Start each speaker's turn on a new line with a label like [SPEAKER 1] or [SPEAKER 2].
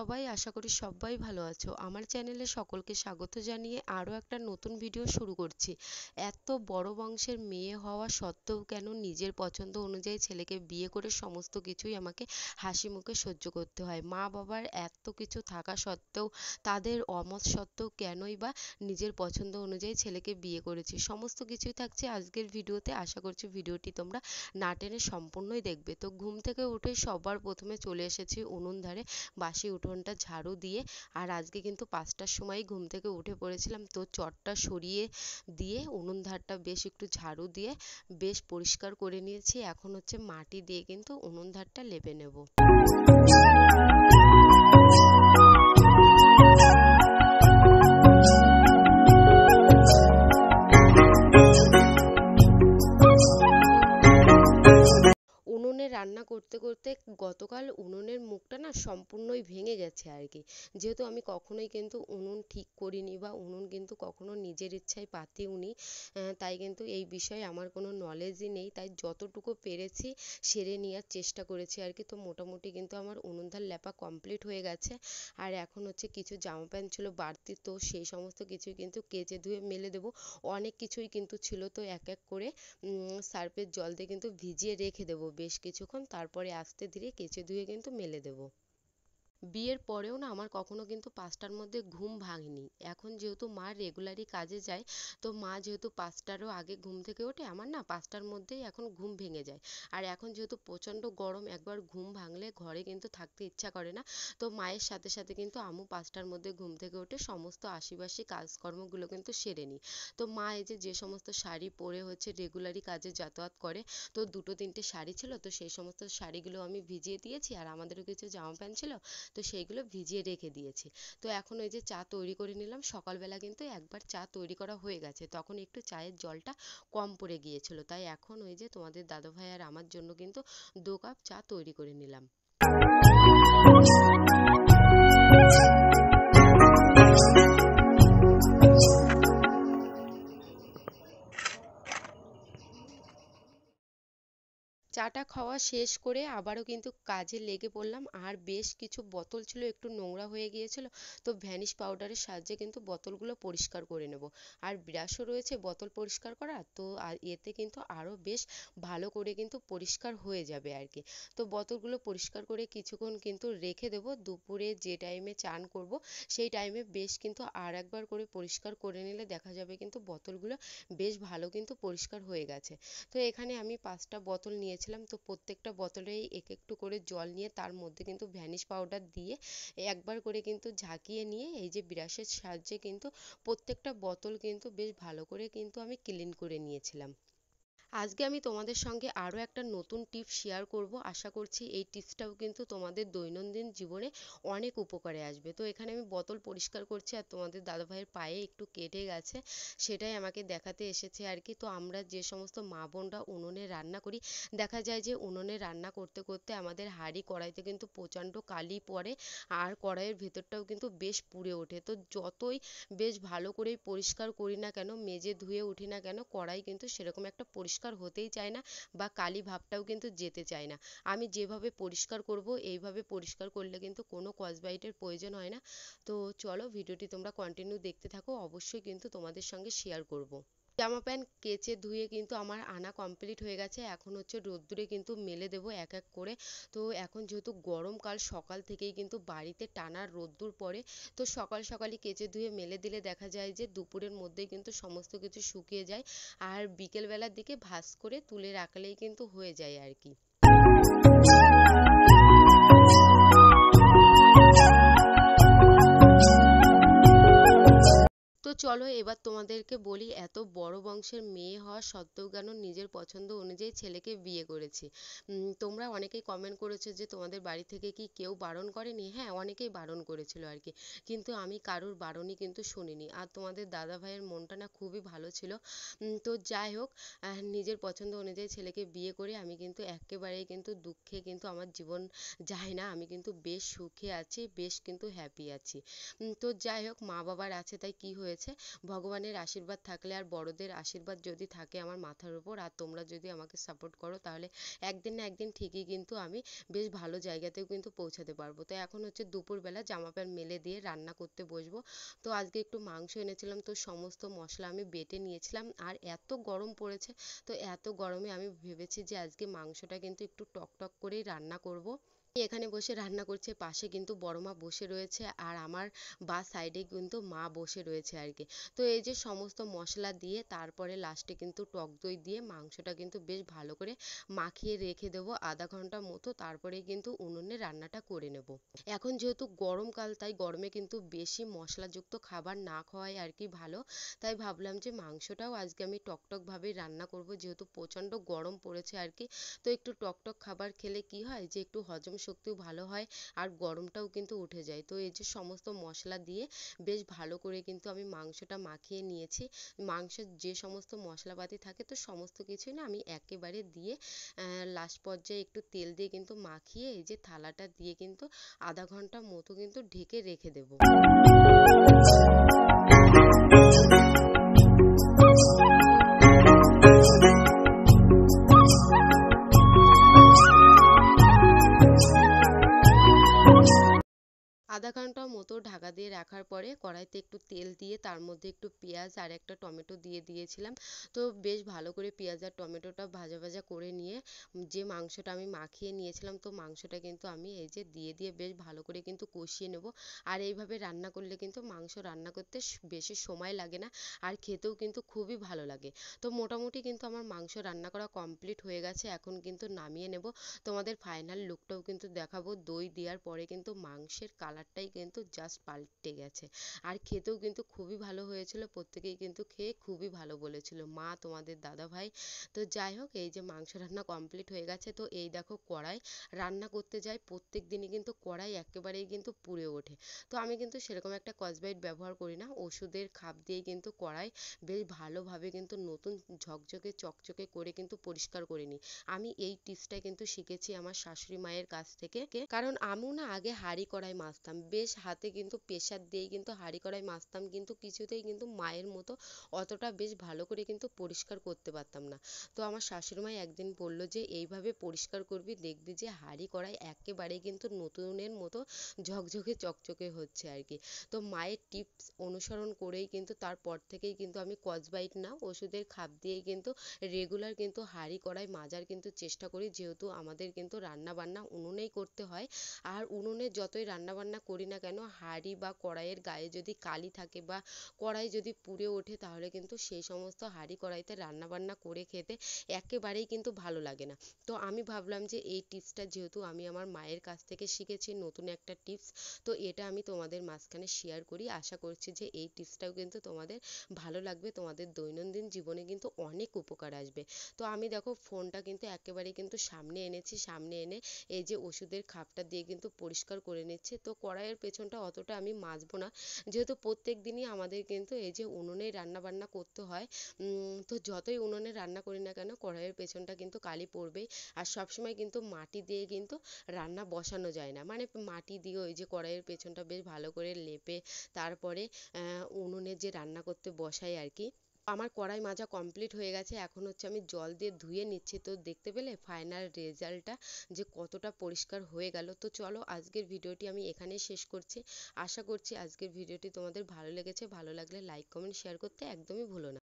[SPEAKER 1] সবাই? আশা করি সবাই ভালো আছো। আমার চ্যানেলে সকলকে স্বাগত জানিয়ে আরও একটা নতুন ভিডিও শুরু করছি। এত বড় বংশের মেয়ে হওয়া সত্ত্বেও কেন নিজের পছন্দ অনুযায়ী ছেলেকে বিয়ে করে সমস্ত কিছুই আমাকে হাসি মুখে সহ্য করতে হয়? মা বাবার এত কিছু থাকা সত্ত্বেও, তাদের অমত সত্ত্বেও কেনই বা নিজের পছন্দ অনুযায়ী ছেলেকে বিয়ে করেছি? সমস্ত কিছুই থাকছে আজকের ভিডিওতে। আশা করছি ভিডিওটি তোমরা না টেনে সম্পূর্ণই দেখবে। তো ঘুম থেকে উঠে সবার প্রথমে চলে এসেছি উনুন ধারে বাসি উঠোনটা ঝাড়ু দিয়ে। আর আজকে কিন্তু 5টার সময় ঘুম থেকে উঠে পড়েছিলাম, তো চটটা সরিয়ে দিয়ে উনুন ধারটা বেশ একটু ঝাড়ু দিয়ে বেশ পরিষ্কার করে নিয়েছি। এখন হচ্ছে মাটি দিয়ে কিন্তু উনুন ধারটা লেপে নেব। উনুনে রান্না করতে করতে গতকাল উনুনের মুখটা না সম্পূর্ণই ভেঙে গেছে আর কি। যেহেতু আমি কখনোই কিন্তু উনুন ঠিক করিনি বা উনুন কিন্তু কখনো নিজের ইচ্ছায় পাতিওনি, তাই কিন্তু এই বিষয়ে আমার কোনো নলেজই নেই। তাই যতটুকু পেরেছি সেরে নেওয়ার চেষ্টা করেছি আর কি। তো মোটামুটি কিন্তু আমার উনুন ধার লেপা কমপ্লিট হয়ে গেছে। আর এখন হচ্ছে কিছু জামা প্যান্ট ছিল বাড়তি, তো সেই সমস্ত কিছুই কিন্তু কেচে ধুয়ে মেলে দেবো। অনেক কিছুই কিন্তু ছিল, তো এক এক করে সার্ফের জল দিয়ে কিন্তু ভিজিয়ে রেখে দেবো বেশ কিছুক্ষণ, তারপরে আস্তে ধীরে কেচে ধুয়ে কিন্তু মেলে দেবো। বিয়ের পরেও না আমার কখনো কিন্তু 5টার মধ্যে ঘুম ভাঙেনি। এখন যেহেতু মা রেগুলারই কাজে যায়, তো মা যেহেতু 5টারও আগে ঘুম থেকে ওঠে, আমার না 5টার মধ্যেই এখন ঘুম ভেঙে যায়। আর এখন যেহেতু প্রচণ্ড গরম, একবার ঘুম ভাঙলে ঘরে কিন্তু থাকতে ইচ্ছা করে না। তো মায়ের সাথে সাথে কিন্তু আমিও 5টার মধ্যে ঘুম থেকে উঠে সমস্ত আশিবাসী কাজকর্মগুলো কিন্তু সেরে নিই। তো মা এই যে সমস্ত শাড়ি পরে হচ্ছে রেগুলারই কাজে যাতায়াত করে, তো দুটো তিনটে শাড়ি ছিল, তো সেই সমস্ত শাড়িগুলো আমি ভিজিয়ে দিয়েছি। আর আমাদেরও কিছু জামা প্যান্ট ছিল, তো সেইগুলো ভিজিয়ে রেখে দিয়েছি। তো এখন ওই যে চা তৈরি করে নিলাম। সকালবেলা কিন্তু একবার চা তৈরি করা হয়ে গেছে, তখন একটু চায়ের জলটা কম পড়ে গিয়েছিল, তাই এখন ওই যে তোমাদের দাদাভাই আর আমার জন্য কিন্তু 2 কাপ চা তৈরি করে নিলাম। চাটা খাওয়া শেষ করে আবারও কিন্তু কাজে লেগে পড়লাম। আর বেশ কিছু বোতল ছিল একটু নোংরা হয়ে গিয়েছিল, তো ভ্যানিশ পাউডারের সাহায্যে কিন্তু বোতলগুলো পরিষ্কার করে নেব। আর ব্রাশও রয়েছে বোতল পরিষ্কার করা, তো এতে কিন্তু আরও বেশ ভালো করে কিন্তু পরিষ্কার হয়ে যাবে আর কি। তো বোতলগুলো পরিষ্কার করে কিছুক্ষণ কিন্তু রেখে দেবো। দুপুরে যে টাইমে চান করব সেই টাইমে বেশ কিন্তু আর একবার করে পরিষ্কার করে নিলে দেখা যাবে কিন্তু বোতলগুলো বেশ ভালো কিন্তু পরিষ্কার হয়ে গেছে। তো এখানে আমি 5টা বোতল নিয়েছিলাম, তো প্রত্যেকটা বোতলেই একটু করে জল নিয়ে তার মধ্যে কিন্তু ভ্যানিশ পাউডার দিয়ে একবার করে কিন্তু ঝাঁকিয়ে নিয়ে এই যে ব্রাশের সাহায্যে কিন্তু প্রত্যেকটা বোতল কিন্তু বেশ ভালো করে কিন্তু আমি ক্লিন করে নিয়েছিলাম। আজকে আমি তোমাদের সঙ্গে আরও একটা নতুন টিপস শেয়ার করব। আশা করছি এই টিপসটাও কিন্তু তোমাদের দৈনন্দিন জীবনে অনেক উপকারে আসবে। তো এখানে আমি বোতল পরিষ্কার করছি, আর তোমাদের দাদাভাইয়ের পায়ে একটু কেটে গেছে, সেটাই আমাকে দেখাতে এসেছে আর কি। তো আমরা যে সমস্ত মা বোনরা উনুনে রান্না করি, দেখা যায় যে উনুনে রান্না করতে করতে আমাদের হাঁড়ি কড়াইতে কিন্তু প্রচণ্ড কালি পড়ে, আর কড়াইয়ের ভেতরটাও কিন্তু বেশ পুড়ে ওঠে। তো যতই বেশ ভালো করেই পরিষ্কার করি না কেন, মেজে ধুয়ে উঠি না কেন, কড়াই কিন্তু সেরকম একটা পরিষ্কার হতেই চায় না, বা কালি ভাবটাও কিন্তু যেতে চায় না। আমি যেভাবে পরিষ্কার করব এইভাবে পরিষ্কার করলে কিন্তু কোনো স্কচব্রাইটের প্রয়োজন হয় না। তো চলো ভিডিওটি তোমরা কন্টিনিউ দেখতে থাকো, অবশ্যই কিন্তু তোমাদের সঙ্গে শেয়ার করব। জামা প্যান্ট কেচে ধুয়ে কিন্তু আমার আনা কমপ্লিট হয়ে গেছে। এখন হচ্ছে রোদ্দুরে কিন্তু মেলে দেবো এক এক করে। তো এখন যেহেতু গরমকাল, সকাল থেকেই কিন্তু বাড়িতে টানা রোদ্দুর পড়ে, তো সকাল সকালই কেচে ধুয়ে মেলে দিলে দেখা যায় যে দুপুরের মধ্যেই কিন্তু সমস্ত কিছু শুকিয়ে যায়। আর বিকেলবেলার দিকে ভাঁজ করে তুলে রাখলেই কিন্তু হয়ে যায় আর কি। তো চলো এবার তোমাদেরকে বলি, এত বড় বংশের মেয়ে হওয়া সত্ত্বেও কেন নিজের পছন্দ অনুযায়ী ছেলেকে বিয়ে করেছি। তোমরা অনেকেই কমেন্ট করেছো যে তোমাদের বাড়ি থেকে কি কেউ বারণ করেনি? হ্যাঁ, অনেকেই বারণ করেছিল আর কি, কিন্তু আমি কারোর বারণই কিন্তু শুনিনি। আর তোমাদের দাদা ভাইয়ের মনটা না খুবই ভালো ছিল। তো যাই হোক, নিজের পছন্দ অনুযায়ী ছেলেকে বিয়ে করে আমি কিন্তু একেবারেই কিন্তু দুঃখে কিন্তু আমার জীবন যায় না। আমি কিন্তু বেশ সুখে আছি, বেশ কিন্তু হ্যাপি আছি। তো যাই হোক, মা বাবার আছে তাই কি হয়েছে, ভগবানের আশীর্বাদ থাকলে আর বড়দের আশীর্বাদ যদি থাকে আমার মাথার উপর, আর তোমরা যদি আমাকে সাপোর্ট করো, তাহলে একদিন না একদিন ঠিকই কিন্তু আমি বেশ ভালো জায়গাতেও কিন্তু পৌঁছাতে পারবো। তো এখন হচ্ছে দুপুরবেলা জামা প্যান্ট মেলে দিয়ে রান্না করতে বসবো। তো আজকে একটু মাংস এনেছিলাম, তো সমস্ত মশলা আমি বেটে নিয়েছিলাম। আর এত গরম পড়েছে, তো এত গরমে আমি ভেবেছি যে আজকে মাংসটা কিন্তু একটু টক টক করেই রান্না করব। এখানে বসে রান্না করছে, পাশে কিন্তু বড় মা বসে রয়েছে, আর আমার বা সাইডে কিন্তু মা বসে রয়েছে আর কি। তো এই যে সমস্ত মশলা দিয়ে তারপরে লাস্টে কিন্তু টক দই দিয়ে মাংসটা কিন্তু বেশ ভালো করে মাখিয়ে রেখে দেবো আধা ঘন্টা মতো, তারপরে কিন্তু উনুনে রান্নাটা করে নেব। এখন যেহেতু গরমকাল, তাই গরমে কিন্তু বেশি মশলাযুক্ত খাবার না খাওয়াই আর কি ভালো। তাই ভাবলাম যে মাংসটাও আজকে আমি টকটক ভাবে রান্না করব, যেহেতু প্রচণ্ড গরম পড়েছে আর কি। তো একটু টকটক খাবার খেলে কি হয় যে একটু হজম শক্তিও ভালো হয়, আর গরমটাও কিন্তু উঠে যায়। তো এই যে সমস্ত মশলা দিয়ে বেশ ভালো করে কিন্তু আমি মাংসটা মাখিয়ে নিয়েছি। মাংসের যে সমস্ত মশলাপাতি থাকে, তো সমস্ত কিছুই না আমি একেবারে দিয়ে লাস্ট পর্যায়ে একটু তেল দিয়ে কিন্তু মাখিয়ে এই যে থালাটা দিয়ে কিন্তু আধা ঘন্টা মতো কিন্তু ঢেকে রেখে দেবো। আধা ঘন্টা মতো ঢাকা দিয়ে রাখার পরে কড়াইতে একটু তেল দিয়ে তার মধ্যে একটু পেঁয়াজ আর একটা টমেটো দিয়ে দিয়েছিলাম। তো বেশ ভালো করে পেঁয়াজ আর টমেটোটা ভাজা ভাজা করে নিয়ে যে মাংসটা আমি মাখিয়ে নিয়েছিলাম, তো মাংসটা কিন্তু আমি এই যে দিয়ে দিয়ে বেশ ভালো করে কিন্তু কষিয়ে নেব। আর এইভাবে রান্না করলে কিন্তু মাংস রান্না করতে বেশি সময় লাগে না, আর খেতেও কিন্তু খুবই ভালো লাগে। তো মোটামুটি কিন্তু আমার মাংস রান্না করা কমপ্লিট হয়ে গেছে, এখন কিন্তু নামিয়ে নেব। তোমাদের ফাইনাল লুকটাও কিন্তু দেখাবো। দই দেওয়ার পরে কিন্তু মাংসের কালারটাই কিন্তু জাস্ট পাল্টে গেছে, আর খেতেও কিন্তু খুবই ভালো হয়েছিল। প্রত্যেকেই কিন্তু খেয়ে খুবই ভালো বলেছিল, মা, তোমাদের দাদা ভাই। তো যাই হোক, এই যে মাংস রান্না কমপ্লিট হয়ে গেছে। তো এই দেখো কড়াই রান্না করতে যাই, প্রত্যেক দিনই কিন্তু কড়াই একেবারেই কিন্তু পুড়ে ওঠে। তো আমি কিন্তু সেরকম একটা স্কচব্রাইট ব্যবহার করি না, ওষুধের খাপ দিয়েই কিন্তু কড়াই বেশ ভালোভাবে কিন্তু নতুন ঝকঝকে চকচকে করে কিন্তু পরিষ্কার করে নিই। আমি এই টিপসটা কিন্তু শিখেছি আমার শাশুড়ি মায়ের কাছ থেকে, কারণ আমিও না আগে হাঁড়ি কড়াই মাজতাম, বেশ হাতে কিন্তু প্রেসার দিয়েই কিন্তু হাঁড়ি কড়াই মাজতাম, কিন্তু কিছুতেই কিন্তু মায়ের মতো অতটা বেশ ভালো করে কিন্তু পরিষ্কার করতে পারতাম না। তো আমার শাশুড়ি মা একদিন বললো যে এইভাবে পরিষ্কার করবি, দেখবি যে হাঁড়ি কড়াই একেবারে কিন্তু নতুনের মতো ঝকঝকে চকচকে হচ্ছে আর কি। তো মায়ের টিপস অনুসরণ করেই কিন্তু তারপর থেকেই কিন্তু আমি স্কচব্রাইট না, ওষুধের খাপ দিয়েই কিন্তু রেগুলার কিন্তু হাঁড়ি কড়াই মাজার কিন্তু চেষ্টা করি, যেহেতু আমাদের কিন্তু রান্না বান্না উনুনেই করতে হয়। আর উনুনে যতই রান্না বান্না করি না কেন, হাঁড়ি বা কড়াইয়ের গায়ে যদি কালি থাকে বা কড়াই যদি পুড়ে ওঠে, তাহলে কিন্তু সেই সমস্ত হাঁড়ি কড়াইতে রান্না বান্না করে খেতে একেবারেই কিন্তু ভালো লাগে না। তো আমি ভাবলাম যে এই টিপসটা যেহেতু আমি আমার মায়ের কাছ থেকে শিখেছি, নতুন একটা টিপস, তো এটা আমি তোমাদের মাঝখানে শেয়ার করি। আশা করছি যে এই টিপসটাও কিন্তু তোমাদের ভালো লাগবে, তোমাদের দৈনন্দিন জীবনে কিন্তু অনেক উপকার আসবে। তো আমি দেখো ফোনটা কিন্তু একেবারেই কিন্তু সামনে এনেছি, সামনে এনে এই যে ওষুধের খাপটা দিয়ে কিন্তু পরিষ্কার করে নিচ্ছে। তো কড়াইয়ের পেছনটা অতটা আমি মাজবো না, যেহেতু প্রত্যেক দিনই আমাদের কিন্তু এই যে উনুনেই রান্না বান্না করতে হয়। তো যতই উনুনে রান্না করি না কেন, কড়াইয়ের পেছনটা কিন্তু কালি পড়বেই। আর সবসময় কিন্তু মাটি দিয়ে কিন্তু রান্না বসানো যায় না, মানে মাটি দিয়ে ওই যে কড়াইয়ের পেছনটা বেশ ভালো করে লেপে তারপরে উনুনে যে রান্না করতে বসাই আর কি। আমার কড়াই মাজা কমপ্লিট হয়ে গেছে, এখন হচ্ছে আমি জল দিয়ে ধুয়ে নিচ্ছি। তো দেখতে পেলে ফাইনাল রেজাল্টটা যে কতটা পরিষ্কার হয়ে গেল। তো চলো আজকের ভিডিওটি আমি এখানেই শেষ করছি। আশা করছি আজকের ভিডিওটি তোমাদের ভালো লেগেছে, ভালো লাগলে লাইক কমেন্ট শেয়ার করতে একদমই ভুলো না।